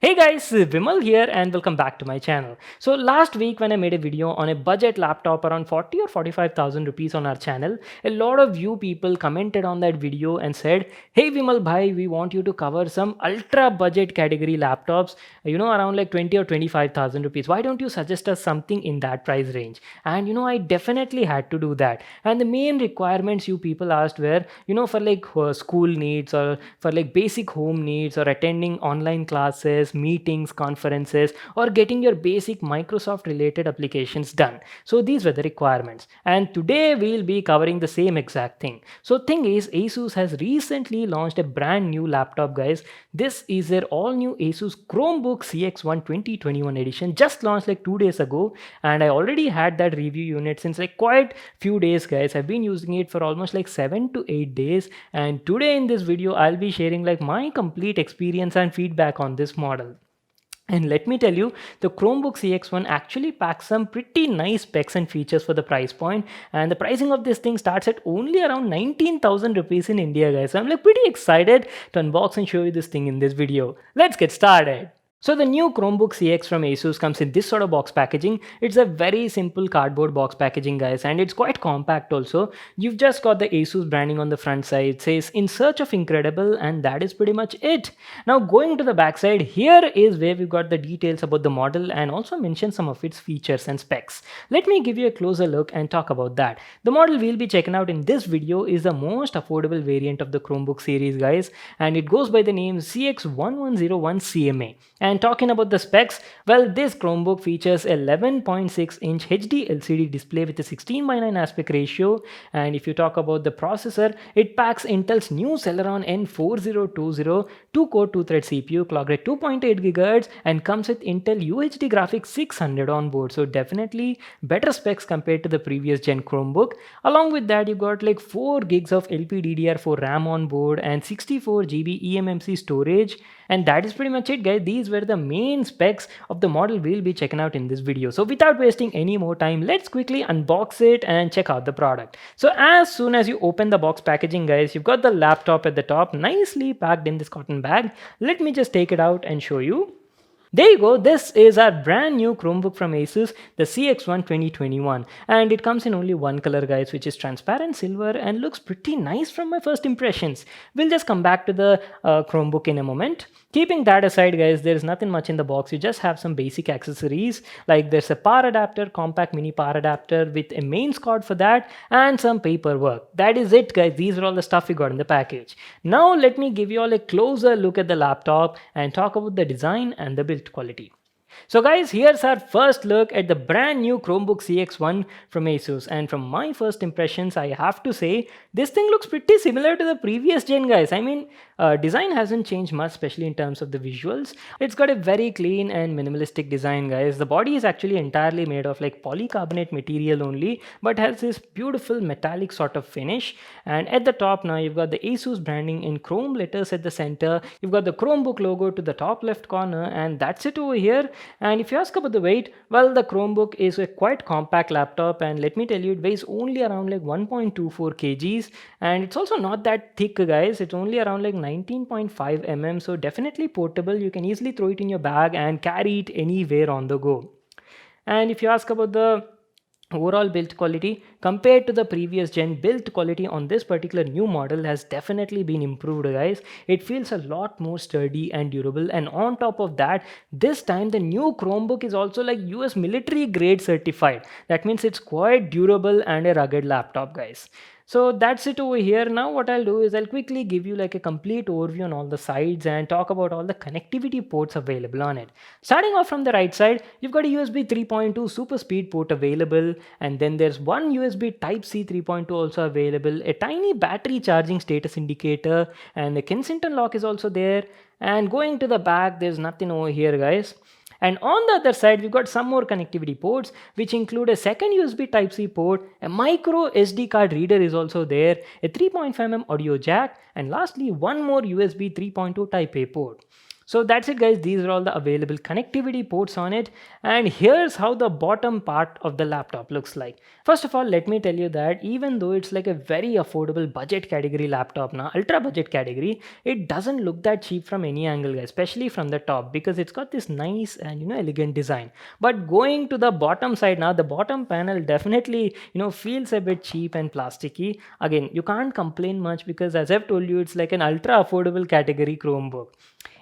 Hey guys, Vimal here and welcome back to my channel. So last week when I made a video on a budget laptop around 40 or 45,000 rupees on our channel, a lot of you people commented on that video and said, "Hey Vimal bhai, we want you to cover some ultra budget category laptops, around like 20 or 25,000 rupees. Why don't you suggest us something in that price range?" And I definitely had to do that. And the main requirements you people asked were, for like school needs or for like basic home needs or attending online classes, meetings, conferences, or getting your basic Microsoft related applications done. So these were the requirements. And today we'll be covering the same exact thing. So thing is, Asus has recently launched a brand new laptop, guys. This is their all new Asus Chromebook CX1 2021 edition, just launched like 2 days ago. And I already had that review unit since like quite few days, guys. I've been using it for almost like 7 to 8 days. And today in this video, I'll be sharing like my complete experience and feedback on this model. And let me tell you, the Chromebook CX1 actually packs some pretty nice specs and features for the price point. And the pricing of this thing starts at only around 19,000 rupees in India, guys. So I'm like pretty excited to unbox and show you this thing in this video. Let's get started. So the new Chromebook CX from Asus comes in this sort of box packaging. It's a very simple cardboard box packaging, guys, and it's quite compact also. You've just got the Asus branding on the front side. It says "In search of incredible," and that is pretty much it. Now going to the back side, here is where we've got the details about the model and also mention some of its features and specs. Let me give you a closer look and talk about that. The model we'll be checking out in this video is the most affordable variant of the Chromebook series, guys, and it goes by the name CX1101 CMA. And talking about the specs, well, this Chromebook features 11.6-inch HD LCD display with a 16:9 aspect ratio. And if you talk about the processor, it packs Intel's new Celeron N4020 2-core 2-thread CPU clocked at 2.8 GHz and comes with Intel UHD Graphics 600 on board. So definitely better specs compared to the previous gen Chromebook. Along with that, you got like 4 gigs of LPDDR4 RAM on board and 64 GB eMMC storage. And that is pretty much it, guys. These were the main specs of the model we'll be checking out in this video. So without wasting any more time, let's quickly unbox it and check out the product. So as soon as you open the box packaging, guys, you've got the laptop at the top nicely packed in this cotton bag. Let me just take it out and show you. There you go, this is our brand new Chromebook from Asus, the CX1 2021, and it comes in only one color, guys, which is transparent silver and looks pretty nice from my first impressions. We'll just come back to the Chromebook in a moment. Keeping that aside, guys, there's nothing much in the box. You just have some basic accessories, like there's a power adapter, compact mini power adapter with a mains cord for that, and some paperwork. That is it, guys. These are all the stuff we got in the package. Now let me give you all a closer look at the laptop and talk about the design and the build quality. So guys, here's our first look at the brand new Chromebook CX1 from Asus, and from my first impressions, I have to say this thing looks pretty similar to the previous gen, guys. I mean, design hasn't changed much, especially in terms of the visuals. It's got a very clean and minimalistic design, guys. The body is actually entirely made of like polycarbonate material only, but has this beautiful metallic sort of finish. And at the top now, you've got the Asus branding in chrome letters at the center. You've got the Chromebook logo to the top left corner, and that's it over here. And if you ask about the weight, well, the Chromebook is a quite compact laptop, and let me tell you, it weighs only around like 1.24 kgs, and it's also not that thick, guys. It's only around like 19.5 mm, so definitely portable. You can easily throw it in your bag and carry it anywhere on the go. And if you ask about the overall build quality compared to the previous gen, build quality on this particular new model has definitely been improved, guys. It feels a lot more sturdy and durable, and on top of that, this time the new Chromebook is also like US military grade certified. That means it's quite durable and a rugged laptop, guys. So that's it over here. Now what I'll do is I'll quickly give you like a complete overview on all the sides and talk about all the connectivity ports available on it. Starting off from the right side, you've got a USB 3.2 super speed port available, and then there's one USB Type-C 3.2 also available, a tiny battery charging status indicator, and the Kensington lock is also there. And going to the back, there's nothing over here, guys. And on the other side, we've got some more connectivity ports, which include a second USB Type-C port, a micro SD card reader is also there, a 3.5mm audio jack, and lastly, one more USB 3.2 Type-A port. So that's it guys, these are all the available connectivity ports on it, and here's how the bottom part of the laptop looks like. First of all, let me tell you that even though it's like a very affordable budget category laptop now, ultra budget category, it doesn't look that cheap from any angle guys, especially from the top, because it's got this nice and elegant design. But going to the bottom side now, the bottom panel definitely feels a bit cheap and plasticky. Again, you can't complain much because as I've told you, it's like an ultra affordable category Chromebook.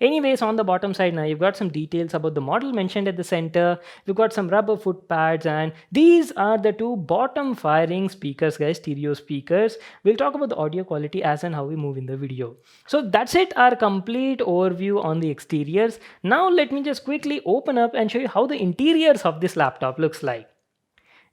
Anyways, on the bottom side now, you've got some details about the model mentioned at the center. We've got some rubber foot pads, and these are the two bottom firing speakers guys, stereo speakers. We'll talk about the audio quality as and how we move in the video. So that's it, our complete overview on the exteriors. Now let me just quickly open up and show you how the interiors of this laptop looks like.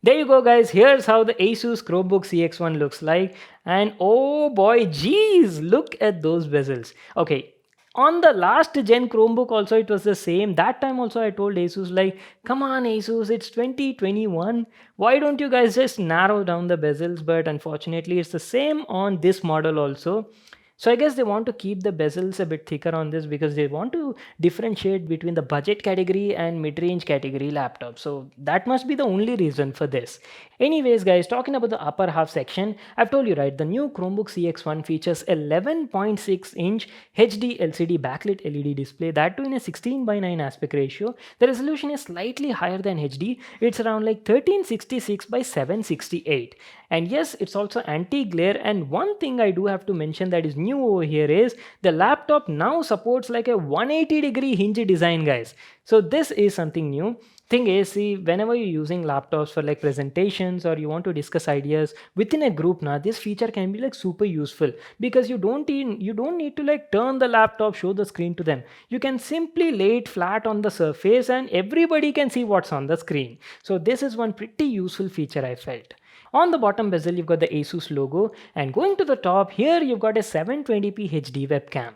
There you go guys, here's how the Asus Chromebook CX1 looks like, and oh boy, geez, look at those bezels. Okay, on the last gen Chromebook also it was the same. That time also I told Asus like, come on Asus, it's 2021, why don't you guys just narrow down the bezels? But unfortunately it's the same on this model also. So I guess they want to keep the bezels a bit thicker on this because they want to differentiate between the budget category and mid-range category laptop. So that must be the only reason for this. Anyways guys, talking about the upper half section, I've told you right, the new Chromebook CX1 features 11.6-inch HD LCD backlit LED display, that too in a 16:9 aspect ratio. The resolution is slightly higher than HD. It's around like 1366 by 768. And yes, it's also anti-glare, and one thing I do have to mention that is new over here is the laptop now supports like a 180-degree hinge design guys. So this is something new. Thing is, see, whenever you're using laptops for like presentations or you want to discuss ideas within a group now, this feature can be like super useful because you don't need to like turn the laptop, show the screen to them. You can simply lay it flat on the surface and everybody can see what's on the screen. So this is one pretty useful feature I felt. On the bottom bezel, you've got the Asus logo, and going to the top, here you've got a 720p HD webcam.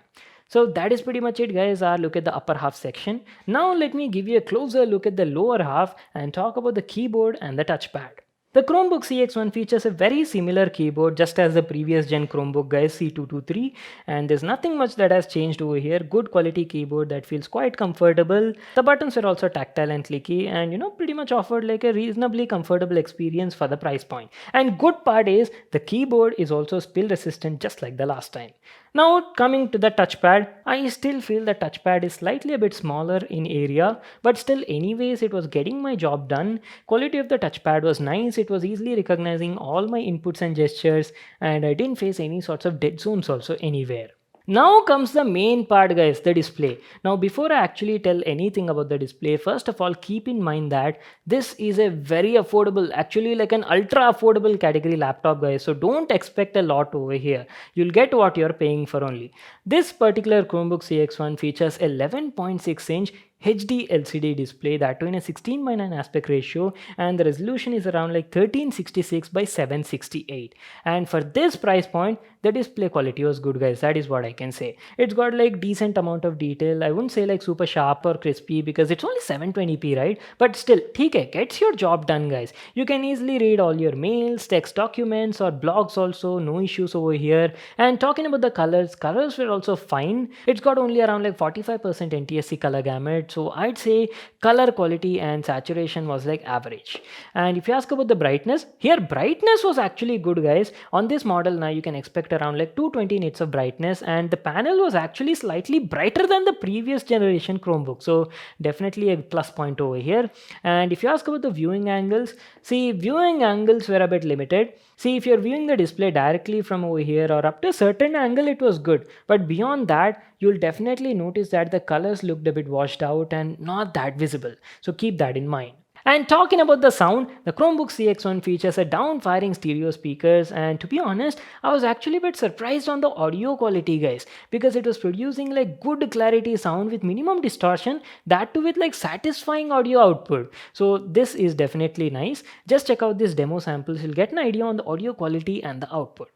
So that is pretty much it guys, our look at the upper half section. Now let me give you a closer look at the lower half and talk about the keyboard and the touchpad. The Chromebook CX1 features a very similar keyboard just as the previous gen Chromebook guys, C223, and there's nothing much that has changed over here. Good quality keyboard that feels quite comfortable. The buttons were also tactile and clicky, and pretty much offered like a reasonably comfortable experience for the price point. And good part is the keyboard is also spill resistant just like the last time. Now coming to the touchpad, I still feel the touchpad is slightly a bit smaller in area, but still anyways it was getting my job done. Quality of the touchpad was nice, it was easily recognizing all my inputs and gestures, and I didn't face any sorts of dead zones also anywhere. Now comes the main part guys, the display. Now before I actually tell anything about the display, first of all keep in mind that this is a very affordable, actually like an ultra affordable category laptop guys. So don't expect a lot over here. You'll get what you're paying for only. This particular Chromebook CX1 features 11.6-inch HD LCD display, that too in a 16:9 aspect ratio, and the resolution is around like 1366 by 768. And for this price point, the display quality was good guys, that is what I can say. It's got like decent amount of detail. I wouldn't say like super sharp or crispy because it's only 720p, right? But still, TK gets your job done guys. You can easily read all your mails, text documents or blogs also, no issues over here. And talking about the colors were also fine. It's got only around like 45% NTSC color gamut. So I'd say color quality and saturation was like average. And if you ask about the brightness, here brightness was actually good guys. On this model now you can expect around like 220 nits of brightness, and the panel was actually slightly brighter than the previous generation Chromebook. So definitely a plus point over here. And if you ask about the viewing angles, see, viewing angles were a bit limited. See, if you're viewing the display directly from over here or up to a certain angle, it was good. But beyond that, you'll definitely notice that the colors looked a bit washed out and not that visible. So keep that in mind. And talking about the sound, the Chromebook CX1 features a down-firing stereo speakers, and to be honest, I was actually a bit surprised on the audio quality guys, because it was producing like good clarity sound with minimum distortion, that too with like satisfying audio output. So this is definitely nice. Just check out this demo samples, you'll get an idea on the audio quality and the output.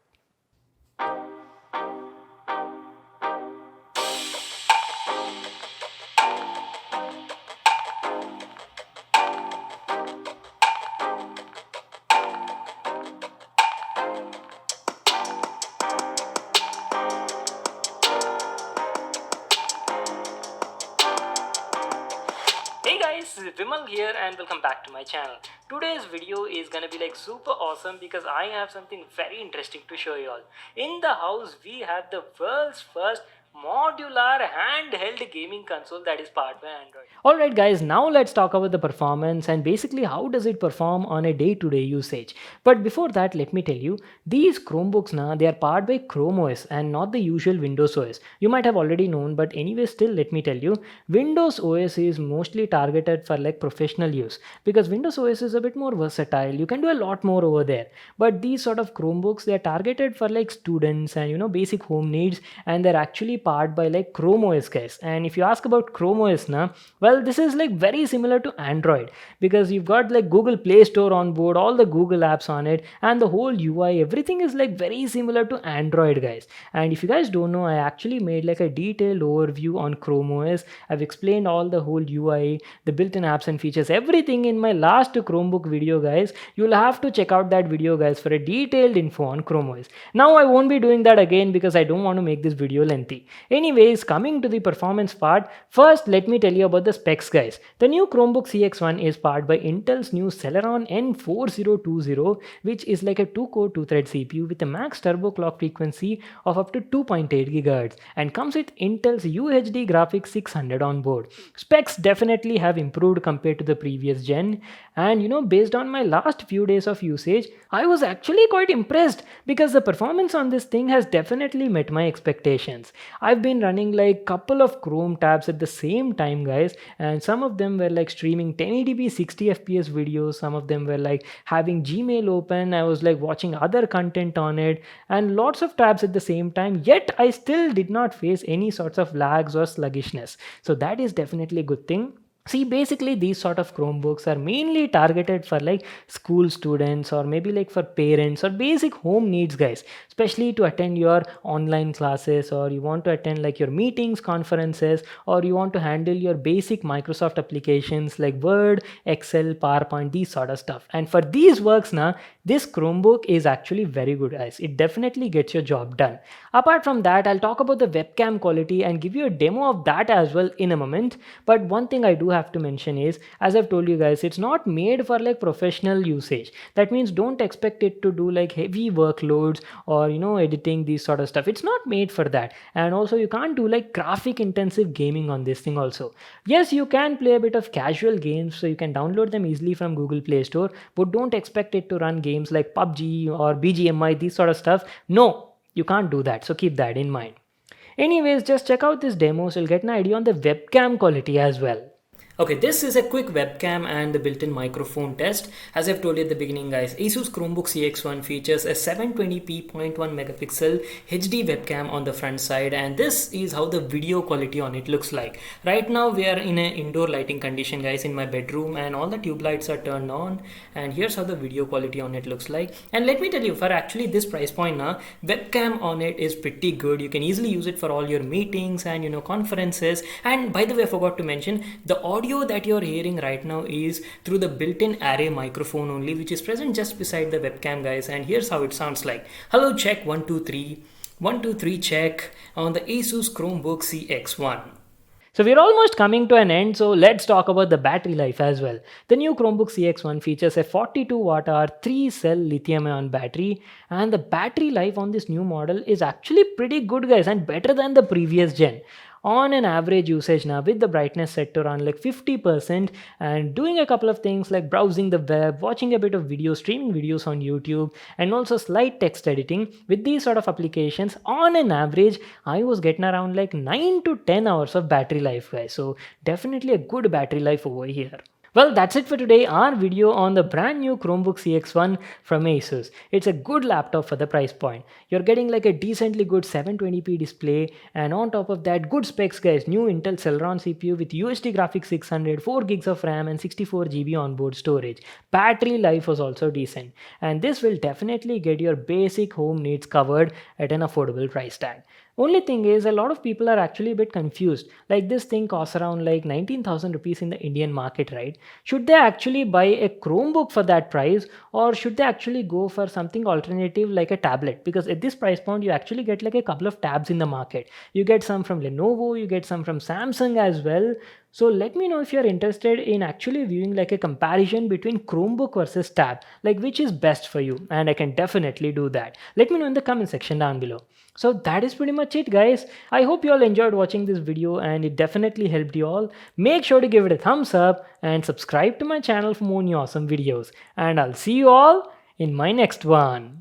Hey guys, Vimal here and welcome back to my channel. Today's video is gonna be like super awesome because I have something very interesting to show you all. In the house we have the world's first modular handheld gaming console that is powered by Android. Alright guys, now let's talk about the performance and basically how does it perform on a day-to-day usage. But before that, let me tell you, these Chromebooks now they are powered by Chrome OS and not the usual Windows OS. You might have already known, but anyway still let me tell you, Windows OS is mostly targeted for like professional use because Windows OS is a bit more versatile. You can do a lot more over there. But these sort of Chromebooks they are targeted for like students and basic home needs, and they're actually powered by like Chrome OS guys. And if you ask about Chrome OS now, well this is like very similar to Android because you've got like Google Play Store on board, all the Google apps on it, and the whole UI, everything is like very similar to Android guys. And if you guys don't know, I actually made like a detailed overview on Chrome OS. I've explained all the whole UI, the built-in apps and features, everything in my last Chromebook video guys. You'll have to check out that video guys for a detailed info on Chrome OS. Now I won't be doing that again because I don't want to make this video lengthy. Anyways, coming to the performance part, first let me tell you about the specs guys. The new Chromebook CX1 is powered by Intel's new Celeron N4020, which is like a 2-core 2-thread CPU with a max turbo clock frequency of up to 2.8 GHz and comes with Intel's UHD Graphics 600 on board. Specs definitely have improved compared to the previous gen, and based on my last few days of usage, I was actually quite impressed because the performance on this thing has definitely met my expectations. I've been running like couple of Chrome tabs at the same time guys, and some of them were like streaming 1080p 60 fps videos, some of them were like having Gmail open, I was like watching other content on it and lots of tabs at the same time, yet I still did not face any sorts of lags or sluggishness. So that is definitely a good thing. See, basically these sort of Chromebooks are mainly targeted for like school students or maybe like for parents or basic home needs guys, especially to attend your online classes, or you want to attend like your meetings, conferences, or you want to handle your basic Microsoft applications like Word, Excel, PowerPoint, these sort of stuff. And for these works now, this Chromebook is actually very good guys. It definitely gets your job done. Apart from that, I'll talk about the webcam quality and give you a demo of that as well in a moment. But one thing I do have to mention is, as I've told you guys, it's not made for like professional usage. That means don't expect it to do like heavy workloads or editing, these sort of stuff. It's not made for that. And also you can't do like graphic intensive gaming on this thing also. Yes, you can play a bit of casual games, so you can download them easily from Google Play Store, but don't expect it to run games like PUBG or BGMI, these sort of stuff. No, you can't do that, so keep that in mind. Anyways, just check out this demo so you'll get an idea on the webcam quality as well. Okay, this is a quick webcam and the built-in microphone test. As I've told you at the beginning guys, Asus Chromebook CX1 features a 720p 0.1 megapixel HD webcam on the front side, and this is how the video quality on it looks like. Right now we are in an indoor lighting condition guys in my bedroom, and all the tube lights are turned on, and here's how the video quality on it looks like. And let me tell you, for actually this price point now, webcam on it is pretty good. You can easily use it for all your meetings and conferences. And by the way, I forgot to mention, the audio that you're hearing right now is through the built-in array microphone only, which is present just beside the webcam guys. And here's how it sounds like. Hello, check 1 2 3 1 2 3 check on the Asus Chromebook CX1. So we're almost coming to an end, so let's talk about the battery life as well. The new Chromebook CX1 features a 42 watt-hour 3-cell lithium-ion battery, and the battery life on this new model is actually pretty good guys, and better than the previous gen. On an average usage now, with the brightness set to around like 50% and doing a couple of things like browsing the web, watching a bit of video, streaming videos on YouTube, and also slight text editing, with these sort of applications, on an average I was getting around like 9 to 10 hours of battery life guys. So definitely a good battery life over here. Well, that's it for today, our video on the brand new Chromebook CX1 from Asus. It's a good laptop for the price point. You're getting like a decently good 720p display, and on top of that, good specs guys. New Intel Celeron CPU with UHD Graphics 600, 4 gigs of RAM and 64 GB onboard storage. Battery life was also decent, and this will definitely get your basic home needs covered at an affordable price tag. Only thing is, a lot of people are actually a bit confused. Like, this thing costs around like 19,000 rupees in the Indian market, right? Should they actually buy a Chromebook for that price, or should they actually go for something alternative like a tablet? Because at this price point, you actually get like a couple of tabs in the market. You get some from Lenovo, you get some from Samsung as well. So let me know if you're interested in actually viewing like a comparison between Chromebook versus tab, like which is best for you, and I can definitely do that. Let me know in the comment section down below. So that is pretty much it, guys. I hope you all enjoyed watching this video and it definitely helped you all. Make sure to give it a thumbs up and subscribe to my channel for more new awesome videos. And I'll see you all in my next one.